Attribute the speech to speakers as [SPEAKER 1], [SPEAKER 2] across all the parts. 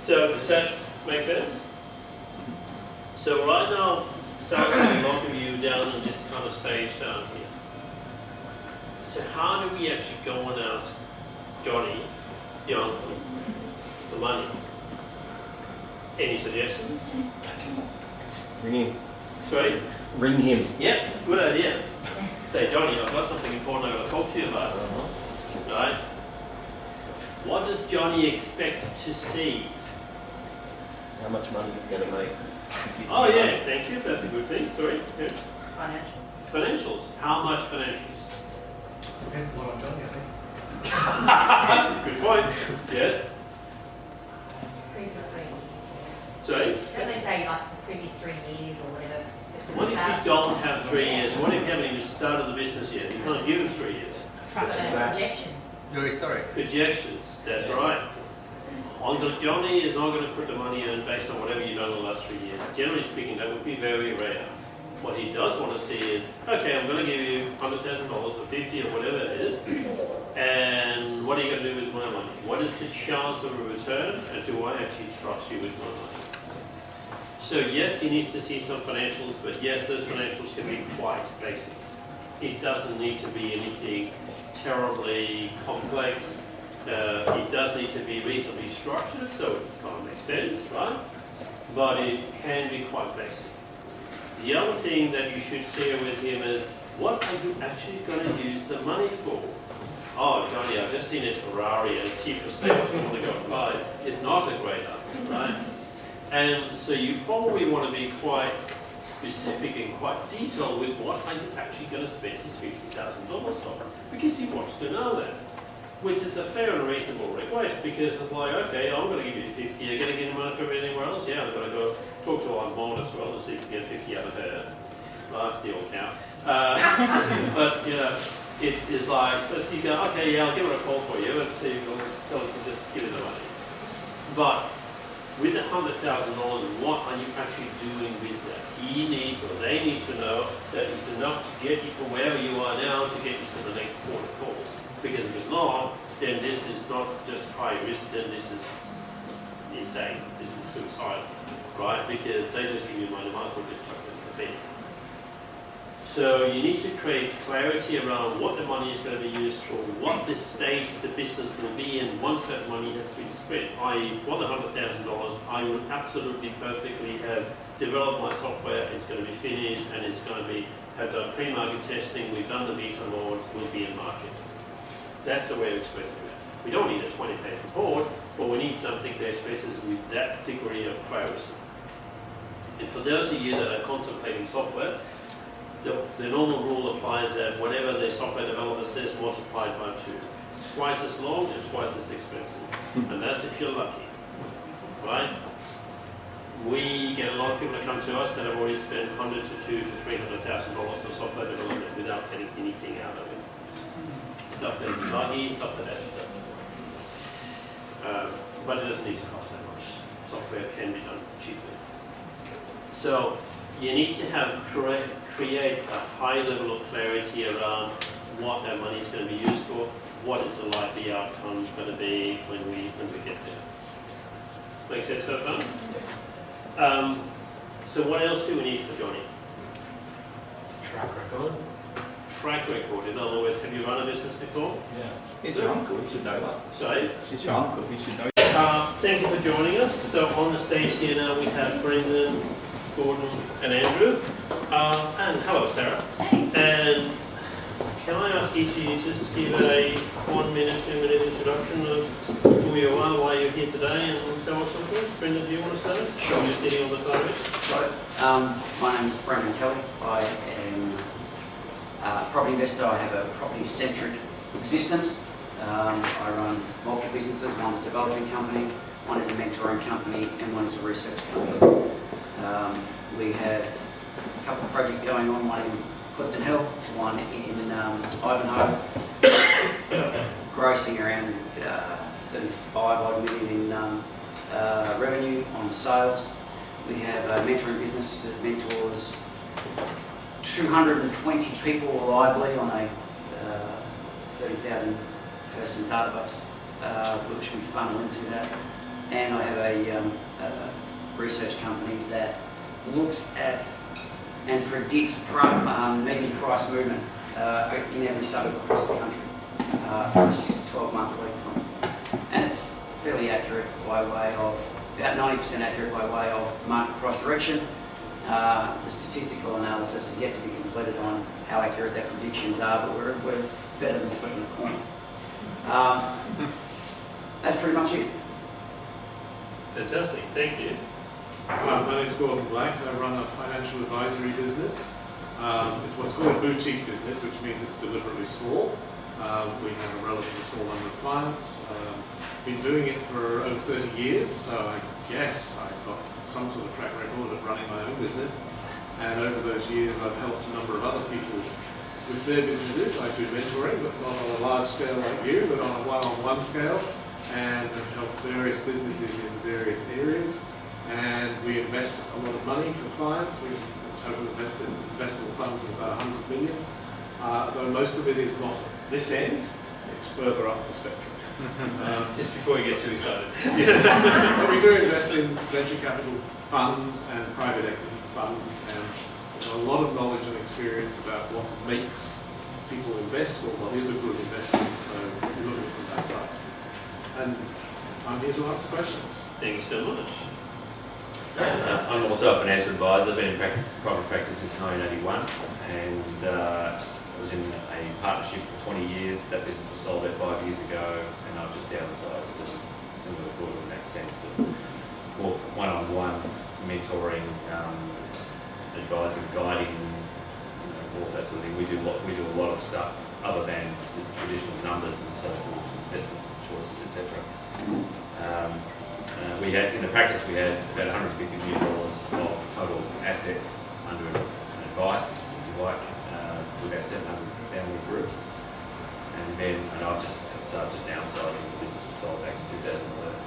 [SPEAKER 1] So does that make sense? So right now, sounds like a lot of you down in this kind of stage down here. So how do we actually go and ask Johnny, the uncle, the money? Any suggestions?
[SPEAKER 2] Ring him.
[SPEAKER 1] Sorry?
[SPEAKER 2] Ring him.
[SPEAKER 1] Yeah, good idea. Say, Johnny, I've got something important I've got to talk to you about. Right? What does Johnny expect to see?
[SPEAKER 2] How much money he's going to make.
[SPEAKER 1] Oh yeah, thank you. That's a good thing. Sorry. Yeah.
[SPEAKER 3] Financials.
[SPEAKER 1] Financials. How much financials?
[SPEAKER 4] Depends a lot on Johnny, I think.
[SPEAKER 1] Good point. Yes.
[SPEAKER 3] Previous 3 years.
[SPEAKER 1] Sorry?
[SPEAKER 3] Don't they say like previous 3 years or whatever?
[SPEAKER 1] What if you don't have 3 years? What if you haven't even started the business yet? You can't give him 3 years.
[SPEAKER 3] Projections.
[SPEAKER 4] Your story.
[SPEAKER 1] Projections. That's right. Uncle Johnny is not going to put the money in based on whatever you've done in the last 3 years. Generally speaking, that would be very rare. What he does want to see is, okay, I'm going to give you $100,000 or 50 or whatever it is, and what are you going to do with my money? What is the chance of a return, and do I actually trust you with my money? So yes, he needs to see some financials, but yes, those financials can be quite basic. It doesn't need to be anything terribly complex. It does need to be reasonably structured, so it kind of makes sense, right? But it can be quite basic. The other thing that you should share with him is, what are you actually going to use the money for? Oh, Johnny, I've just seen this Ferrari and it's cheap for sale, so I want to go and buy it. It's not a great answer, right? And so you probably want to be quite specific and quite detailed with what are you actually going to spend his $50,000 on, because he wants to know that. Which is a fair and reasonable request, because it's like, okay, I'm going to give you 50, you're going to get money from anywhere else? Yeah, I'm going to go talk to our mom as well to see if we can get 50 out of her. Right, the old cow. But, you know, it's like, so you go, okay, yeah, I'll give her a call for you and see, we'll tell her to just give her the money. But with the $100,000, what are you actually doing with that? He needs, or they need to know that it's enough to get you from wherever you are now to get you to the next port of call. Because if it's not, then this is not just high risk, then this is insane, this is suicidal, right? Because they just give you money, might as well just chuck it in the bin. So you need to create clarity around what the money is going to be used for, what the stage the business will be in once that money has been spent. I.e., for the $100,000, I would absolutely perfectly have developed my software, it's going to be finished, and it's going to be, have done pre-market testing, we've done the beta launch, we'll be in market. That's a way of expressing that. We don't need a 20-page report, but we need something that expresses with that degree of clarity. And for those of you that are contemplating software, the normal rule applies that whatever the software developer says, multiplied by 2. Twice as long and twice as expensive. And that's if you're lucky, right? We get a lot of people that come to us that have already spent $100,000 to $200,000 to $300,000 on software development without getting anything out of it. Stuff that is lucky, stuff that actually doesn't work. But it doesn't need to cost that much. Software can be done cheaply. So you need to have create a high level of clarity around what that money is going to be used for, what is the likely outcome going to be when we get there. Make sense so far? So what else do we need for Johnny?
[SPEAKER 4] Track record.
[SPEAKER 1] Track record. In other words, have you run a business before?
[SPEAKER 2] Yeah. It's your uncle, he should know that.
[SPEAKER 1] Sorry?
[SPEAKER 2] It's your uncle, he should know.
[SPEAKER 1] Thank you for joining us. So on the stage here now we have Brendan, Gordon and Andrew. And hello Sarah. And can I ask each of you to just give a 1 minute, 2 minute introduction of who you are, why you're here today and so on and so forth. Brendan, do you want to start?
[SPEAKER 5] Sure.
[SPEAKER 1] You're sitting on the photo.
[SPEAKER 5] Right. My name is Brendan Kelly. I am a property investor. I have a property-centric existence. I run multiple businesses. One's a developing company, one is a mentoring company, and one is a research company. We have a couple of projects going on, one in Clifton Hill, one in Ivanhoe, grossing around 35 odd million in revenue on sales. We have a mentoring business that mentors 220 people reliably on a 30,000 person database, which we funnel into that. and I have a research company that looks at and predicts median price movement in every suburb across the country for a 6 to 12 month lead time. And it's fairly accurate by way of, about 90% accurate by way of market price direction. The statistical analysis is yet to be completed on how accurate their predictions are, but we're better than flipping a coin. That's pretty much it.
[SPEAKER 1] Fantastic, thank you.
[SPEAKER 6] My name is Gordon Black. I run a financial advisory business. It's what's called a boutique business, which means it's deliberately small. We have a relatively small number of clients. Been doing it for over 30 years, so I guess I've got some sort of track record of running my own business. And over those years, I've helped a number of other people with their businesses. I do mentoring, but not on a large scale like you, but on a one-on-one scale, and have helped various businesses in various areas. And we invest a lot of money for clients. We have total investable funds of about 100 million, though most of it is not this end, it's further up the spectrum.
[SPEAKER 1] Just before you get too excited.
[SPEAKER 6] But we do invest in venture capital funds and private equity funds, and a lot of knowledge and experience about what makes people invest or what is a good investment, so we look at it from that side. And I'm here to answer questions.
[SPEAKER 1] Thank you so much.
[SPEAKER 7] I'm also a financial advisor. I've been in private practice since 1981, and I was in a partnership for 20 years. That business was sold out 5 years ago, and I've just downsized to similar to in that sense of more one-on-one mentoring, advising, guiding, all that sort of thing. We do a lot of stuff other than the traditional numbers and so forth, investment choices, etc. We had, in the practice, we had about $150 million of total assets under an advice, if you like, with about 700 family groups. And I've just downsized. The business was sold back in 2011.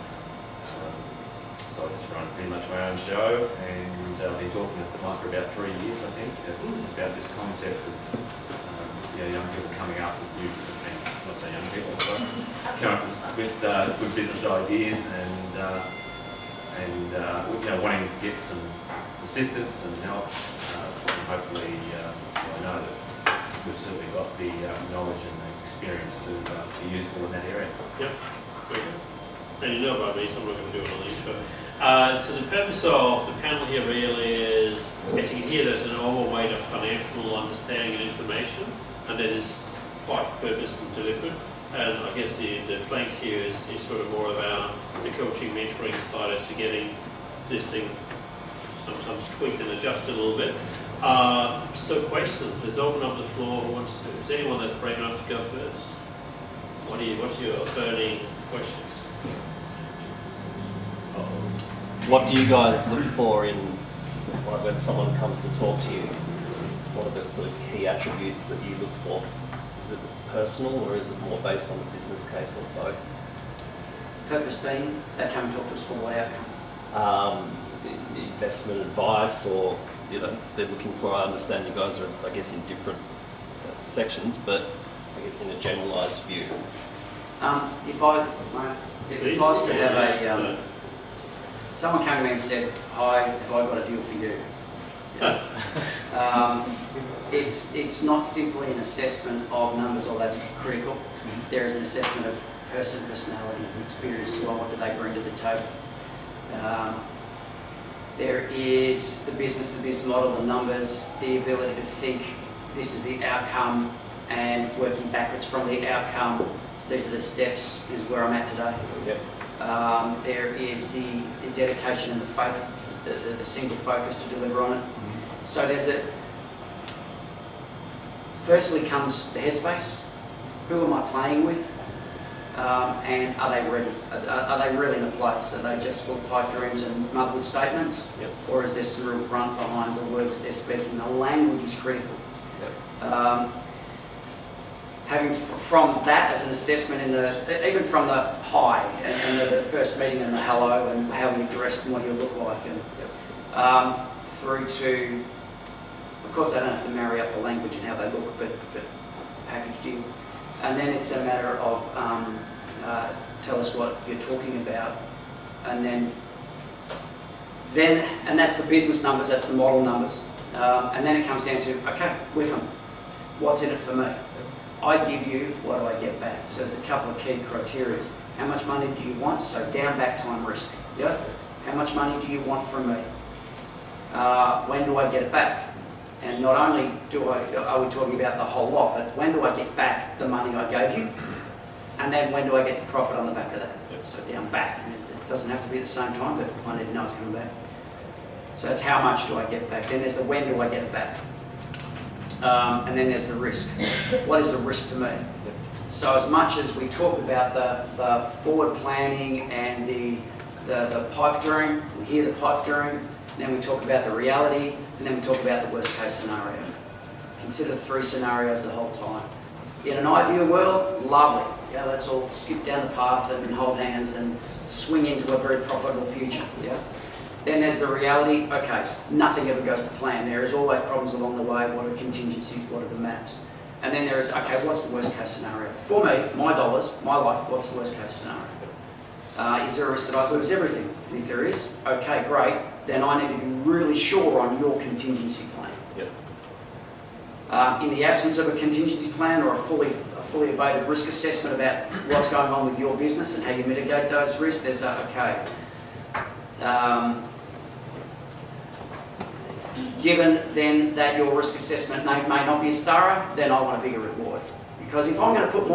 [SPEAKER 7] So I just run pretty much my own show, and I've been talking to the client for about 3 years, I think, about this concept of young people coming up with new, not so young people, so coming up with good business ideas and wanting to get some assistance and help. And hopefully, I know that we've certainly got the knowledge and the experience to be useful in that area.
[SPEAKER 1] Yep, very good. And you know about me, so I'm not going to do it on the intro. So the purpose of the panel here really is, as you can hear, there's an overweight of financial understanding and information, and that is quite purpose and deliberate. And I guess the flanks here is sort of more about the coaching, mentoring side as to getting this thing sometimes tweaked and adjusted a little bit. So questions, let's open up the floor. Who wants to? Is there anyone that's brave enough to go first? What's your burning question?
[SPEAKER 2] What do you guys look for in, like, when someone comes to talk to you? What are the sort of key attributes that you look for? Is it personal, or is it more based on the business case, or both?
[SPEAKER 5] Purpose being, they come and talk to us for what outcome?
[SPEAKER 2] Investment advice, or they're looking for. I understand you guys are, I guess, in different sections, but I guess in a generalised view.
[SPEAKER 5] If I was to have someone came to me and said, "Hi, have I got a deal for you?" It's not simply an assessment of numbers, or that's critical. There is an assessment of personality, and experience as well. What do they bring to the table? There is the business model, the numbers, the ability to think this is the outcome, and working backwards from the outcome. These are the steps. This is where I'm at today.
[SPEAKER 2] Yep.
[SPEAKER 5] There is the dedication and the faith, the single focus to deliver on it. So there's firstly comes the headspace. Who am I playing with? And are they ready? Are they really in a place? Are they just full pipe dreams and motherhood statements?
[SPEAKER 2] Yep.
[SPEAKER 5] Or is there some real grunt behind the words that they're speaking? The language is critical.
[SPEAKER 2] Yep.
[SPEAKER 5] Having from that as an assessment even from the hi and the first meeting and the hello and how you dressed and what you look like, and through to, of course, they don't have to marry up the language and how they look, but packaged in. And then it's a matter of tell us what you're talking about, and then and that's the business numbers, that's the model numbers. And then it comes down to, okay, with them, what's in it for me? I give you, what do I get back? So there's a couple of key criteria. How much money do you want? So down, back, time, risk. Yeah? How much money do you want from me? When do I get it back? And not only are we talking about the whole lot, but when do I get back the money I gave you? And then when do I get the profit on the back of that? So down, back. And it doesn't have to be at the same time, but I need to know it's coming back. So that's how much do I get back. Then there's the when do I get it back. And then there's the risk. What is the risk to me? So as much as we talk about the forward planning and the pipe dream, we hear the pipe dream, then we talk about the reality, and then we talk about the worst case scenario. Consider 3 scenarios the whole time. In an ideal world, lovely. Yeah, let's all skip down the path and hold hands and swing into a very profitable future. Yeah. Then there's the reality. Okay, nothing ever goes to plan. There is always problems along the way. What are contingencies? What are the maps? And then there is, okay, what's the worst case scenario? For me, my dollars, my life, what's the worst case scenario? Is there a risk that I lose everything? And if there is, okay, great. Then I need to be really sure on your contingency plan.
[SPEAKER 2] Yep.
[SPEAKER 5] In the absence of a contingency plan or a fully abated risk assessment about what's going on with your business and how you mitigate those risks, there's okay. Given then that your risk assessment may not be as thorough, then I want a bigger reward. Because if I'm going to put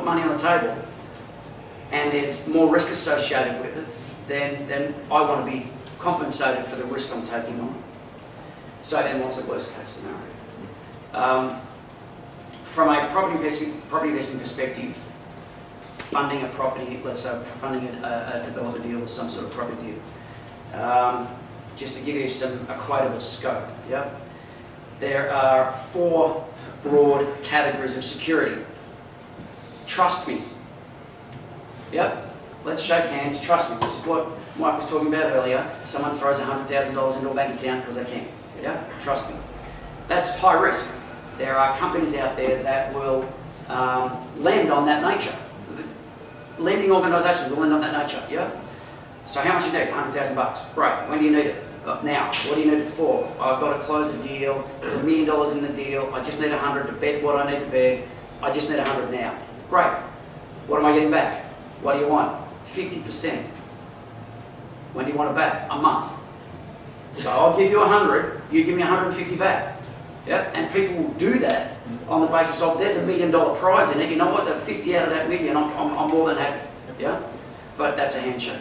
[SPEAKER 5] money on the table and there's more risk associated with it, then I want to be compensated for the risk I'm taking on. So then what's the worst case scenario? From a property investing perspective, funding a property, let's say funding a development deal or some sort of property deal, just to give you some equatable scope, yeah? There are 4 broad categories of security. Trust me. Yep, let's shake hands, trust me, which is what Mike was talking about earlier. Someone throws $100,000 into a bank account because they can. Yeah, trust me. That's high risk. There are companies out there that will lend on that nature. Lending organisations will lend on that nature, yeah? So how much you need? $100,000. Great. When do you need it? Now. What do you need it for? I've got to close a deal. There's $1 million in the deal. I just need 100 to bet what I need to bet. I just need 100 now. Great. What am I getting back? What do you want? 50%. When do you want it back? A month. So I'll give you 100. You give me 150 back. Yeah? And people will do that on the basis of there's $1 million prize in it. You know what? The 50 out of that million, I'm more than happy. Yeah? But that's a handshake.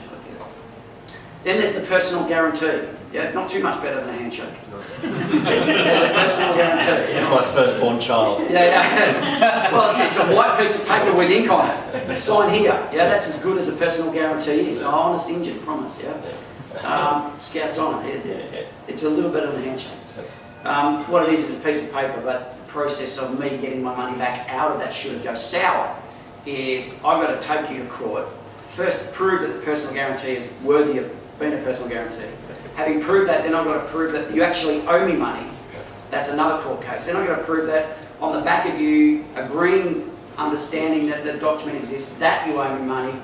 [SPEAKER 5] Then there's the personal guarantee. Yeah, not too much better than a handshake. There's a personal guarantee.
[SPEAKER 2] It's my firstborn child.
[SPEAKER 5] Yeah. Well, it's a white piece of paper with ink on it. Sign here. Yeah, that's as good as a personal guarantee is. No, honest injured promise. Yeah. Scouts on it. It's a little better than a handshake. What it is a piece of paper, but the process of me getting my money back out of that should it go sour is I've got to take you to court. First, prove that the personal guarantee is worthy of being a personal guarantee. Having proved that, then I've got to prove that you actually owe me money. That's another court case. Then I've got to prove that on the back of you agreeing, understanding that the document exists, that you owe me money,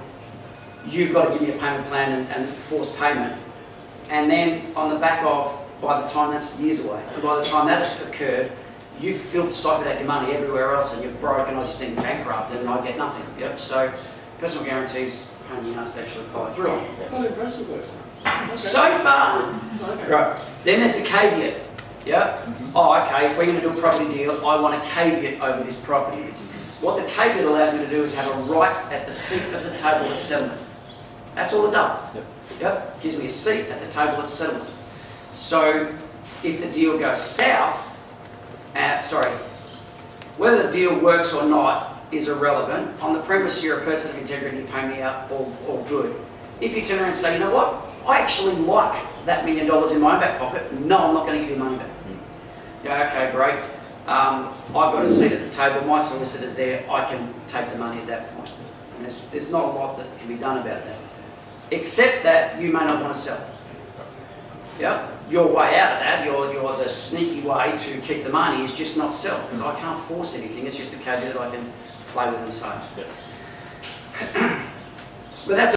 [SPEAKER 5] you've got to give me a payment plan and force payment. And then on the back of, by the time that's years away, and by the time that has occurred, you've filthy-siphoned out your money everywhere else and you're broke and I just seem bankrupt and I get nothing. Yep. So personal guarantees, pain in the ass to actually follow through on.
[SPEAKER 6] I'm impressed with those. Okay.
[SPEAKER 5] So far.
[SPEAKER 6] Okay.
[SPEAKER 5] Right. Then there's the caveat. Yeah? Oh, okay, if we're going to do a property deal, I want a caveat over this property. What the caveat allows me to do is have a right at the seat of the table at settlement. That's all it does. Yep. Gives me a seat at the table at settlement. So if the deal goes south, whether the deal works or not is irrelevant. On the premise you're a person of integrity, you pay me out, all good. If you turn around and say, you know what, I actually like that $1 million in my back pocket, no, I'm not going to give you money back. Yeah, okay, great. I've got a seat at the table, my solicitor's there, I can take the money at that point. And there's not a lot that can be done about that. Except that you may not want to sell. Yeah? Your way out of that, the sneaky way to keep the money is just not sell, because I can't force anything, it's just a caveat that I can play with and say. But that's